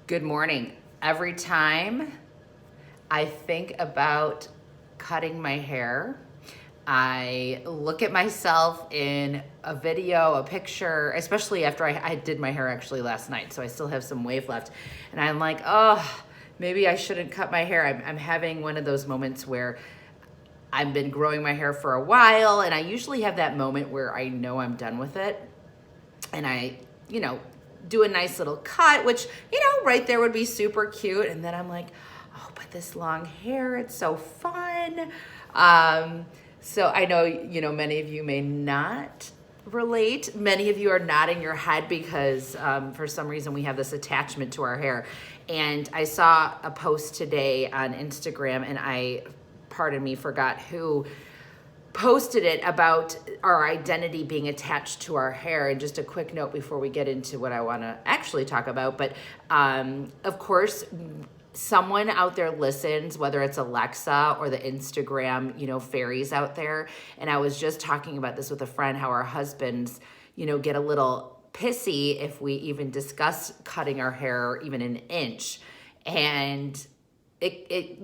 Good morning. Every time I think about cutting my hair, I look at myself in a video, a picture, especially after I did my hair actually last night, so I still have some wave left. And I'm like, oh, maybe I shouldn't cut my hair. I'm having one of those moments where I've been growing my hair for a while, and I usually have that moment where I know I'm done with it. And I, do a nice little cut, which, right there would be super cute. And then I'm like, oh, but this long hair, it's so fun. So I know, many of you may not relate. Many of you are nodding your head because for some reason we have this attachment to our hair. And I saw a post today on Instagram, and pardon me, forgot who posted it about our identity being attached to our hair. And just a quick note before we get into what I want to actually talk about. But of course, someone out there listens, whether it's Alexa or the Instagram, fairies out there. And I was just talking about this with a friend, how our husbands, get a little pissy if we even discuss cutting our hair even an inch. And it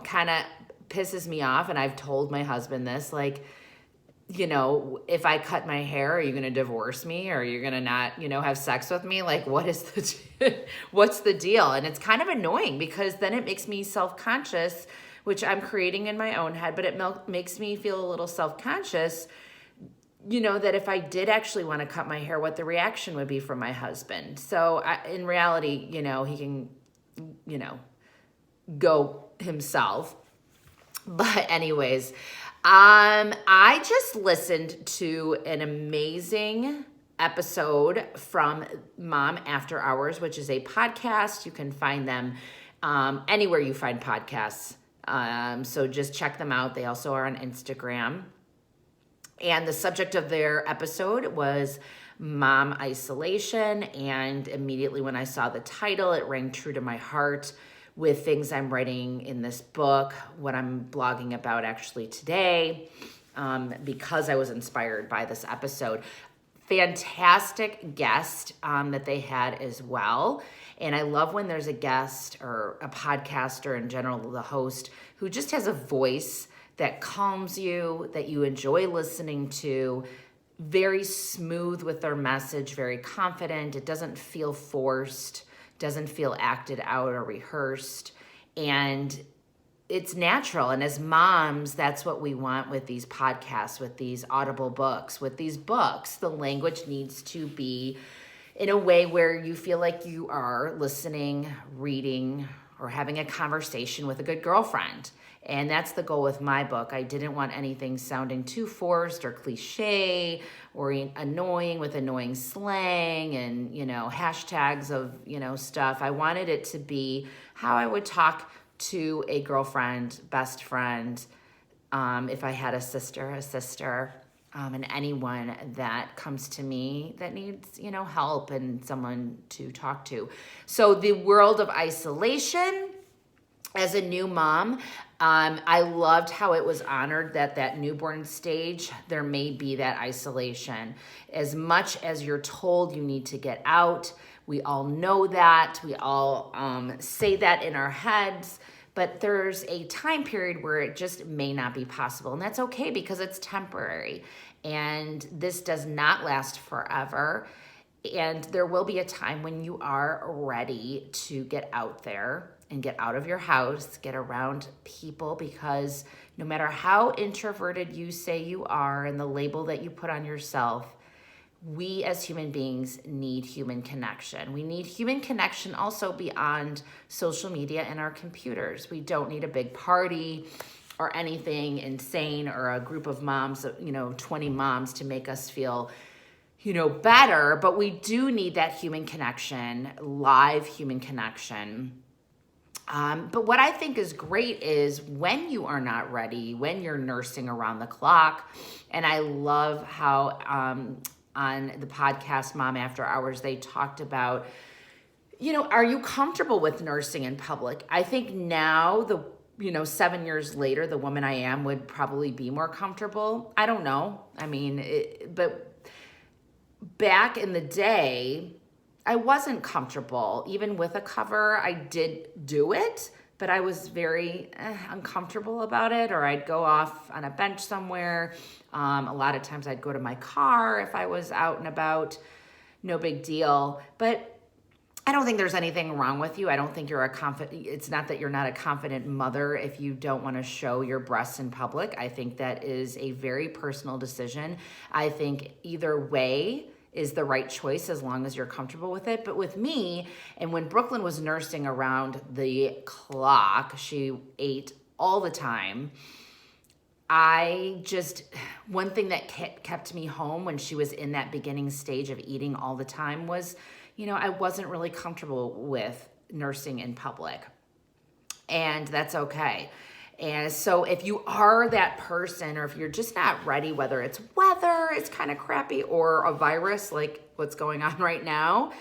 kind of pisses me off. And I've told my husband this, like, if I cut my hair, are you going to divorce me? Or are you going to not, have sex with me? Like, what's the deal? And it's kind of annoying because then it makes me self-conscious, which I'm creating in my own head, but it makes me feel a little self-conscious, that if I did actually want to cut my hair, what the reaction would be from my husband. So in reality, he can, go himself. But anyways, I just listened to an amazing episode from Mom After Hours, which is a podcast. You can find them anywhere you find podcasts. So just check them out. They also are on Instagram. And the subject of their episode was mom isolation. And immediately when I saw the title, it rang true to my heart with things I'm writing in this book, what I'm blogging about actually today, because I was inspired by this episode. Fantastic guest that they had as well. And I love when there's a guest or a podcaster in general, the host, who just has a voice that calms you, that you enjoy listening to, very smooth with their message, very confident. It doesn't feel forced, doesn't feel acted out or rehearsed, and it's natural. And as moms, that's what we want with these podcasts, with these audible books, with these books. The language needs to be in a way where you feel like you are listening, reading, or having a conversation with a good girlfriend. And that's the goal with my book. I didn't want anything sounding too forced or cliche or annoying with annoying slang and, hashtags of, stuff. I wanted it to be how I would talk to a girlfriend, best friend, if I had a sister, and anyone that comes to me that needs, help and someone to talk to. So the world of isolation. As a new mom, I loved how it was honored that newborn stage, there may be that isolation. As much as you're told you need to get out, we all know that. We all say that in our heads. But there's a time period where it just may not be possible. And that's okay because it's temporary. And this does not last forever. And there will be a time when you are ready to get out there and get out of your house, get around people, because no matter how introverted you say you are and the label that you put on yourself, we as human beings need human connection. We need human connection also beyond social media and our computers. We don't need a big party or anything insane or a group of moms, 20 moms to make us feel better, but we do need that human connection, live human connection. But what I think is great is when you are not ready, when you're nursing around the clock. And I love how on the podcast Mom After Hours, they talked about, are you comfortable with nursing in public? I think now 7 years later, the woman I am would probably be more comfortable. I don't know. I mean, but back in the day, I wasn't comfortable. Even with a cover, I did do it, but I was very uncomfortable about it, or I'd go off on a bench somewhere. A lot of times I'd go to my car if I was out and about. No big deal. But I don't think there's anything wrong with you. I don't think it's not that you're not a confident mother if you don't want to show your breasts in public. I think that is a very personal decision. I think either way is the right choice as long as you're comfortable with it. But with me, and when Brooklyn was nursing around the clock, she ate all the time. One thing that kept me home when she was in that beginning stage of eating all the time was, I wasn't really comfortable with nursing in public. And that's okay. And so if you are that person, or if you're just not ready, whether it's weather, it's kind of crappy, or a virus like what's going on right now,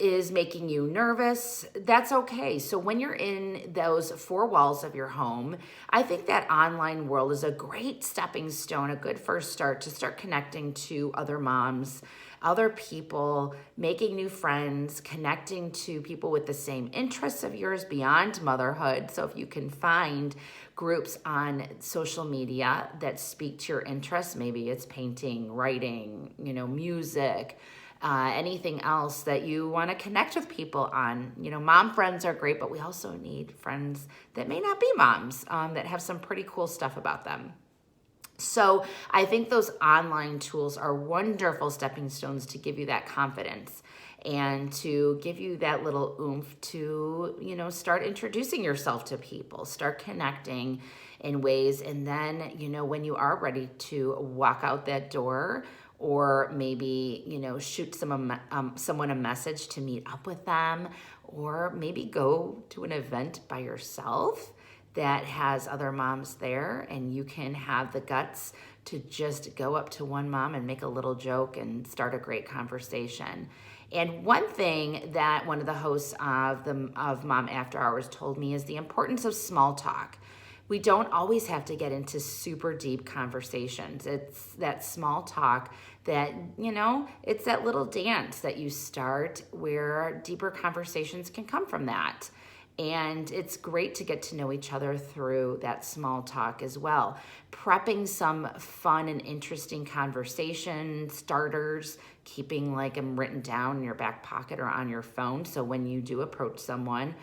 is making you nervous, that's okay. So when you're in those four walls of your home, I think that online world is a great stepping stone, a good first start to start connecting to other moms, other people, making new friends, connecting to people with the same interests of yours beyond motherhood. So if you can find groups on social media that speak to your interests, maybe it's painting, writing, music, anything else that you want to connect with people on. Mom friends are great, but we also need friends that may not be moms, that have some pretty cool stuff about them. So I think those online tools are wonderful stepping stones to give you that confidence and to give you that little oomph to, start introducing yourself to people, start connecting in ways. And then, when you are ready to walk out that door, or maybe, shoot someone a message to meet up with them, or maybe go to an event by yourself that has other moms there, and you can have the guts to just go up to one mom and make a little joke and start a great conversation. And one thing that one of the hosts of Mom After Hours told me is the importance of small talk. We don't always have to get into super deep conversations. It's that small talk that, it's that little dance that you start where deeper conversations can come from that. And it's great to get to know each other through that small talk as well. Prepping some fun and interesting conversation starters, keeping them written down in your back pocket or on your phone. So when you do approach someone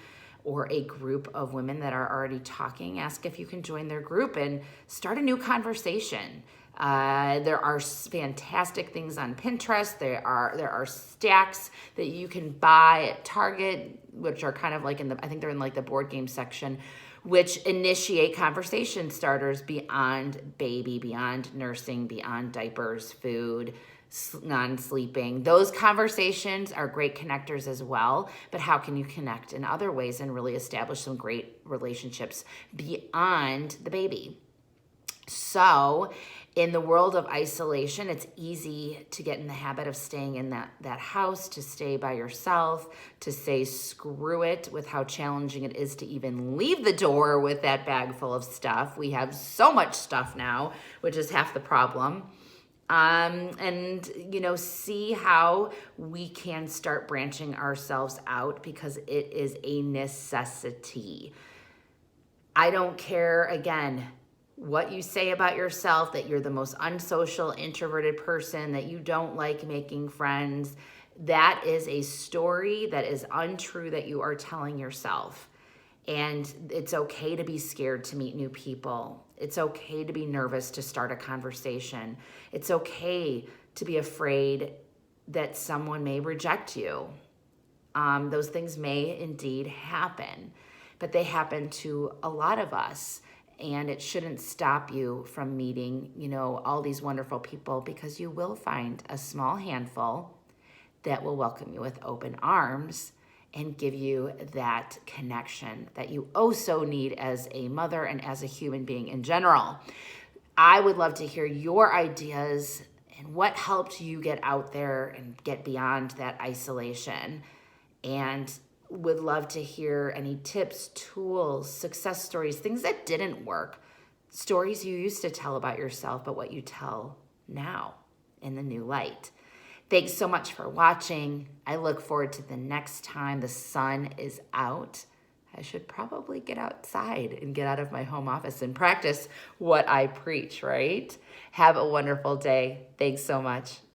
or a group of women that are already talking, ask if you can join their group and start a new conversation. There are fantastic things on Pinterest. There are stacks that you can buy at Target, which are kind of I think they're in the board game section, which initiate conversation starters beyond baby, beyond nursing, beyond diapers, food, non-sleeping. Those conversations are great connectors as well, but how can you connect in other ways and really establish some great relationships beyond the baby? So in the world of isolation, it's easy to get in the habit of staying in that house, to stay by yourself, to say screw it with how challenging it is to even leave the door with that bag full of stuff. We have so much stuff now, which is half the problem. And see how we can start branching ourselves out, because it is a necessity. I don't care, again, what you say about yourself, that you're the most unsocial, introverted person, that you don't like making friends. That is a story that is untrue that you are telling yourself. And it's okay to be scared to meet new people. It's okay to be nervous to start a conversation. It's okay to be afraid that someone may reject you. Those things may indeed happen, but they happen to a lot of us. And it shouldn't stop you from meeting, all these wonderful people, because you will find a small handful that will welcome you with open arms and give you that connection that you also need as a mother and as a human being in general. I would love to hear your ideas and what helped you get out there and get beyond that isolation. And would love to hear any tips, tools, success stories, things that didn't work, stories you used to tell about yourself, but what you tell now in the new light. Thanks so much for watching. I look forward to the next time the sun is out. I should probably get outside and get out of my home office and practice what I preach, right? Have a wonderful day. Thanks so much.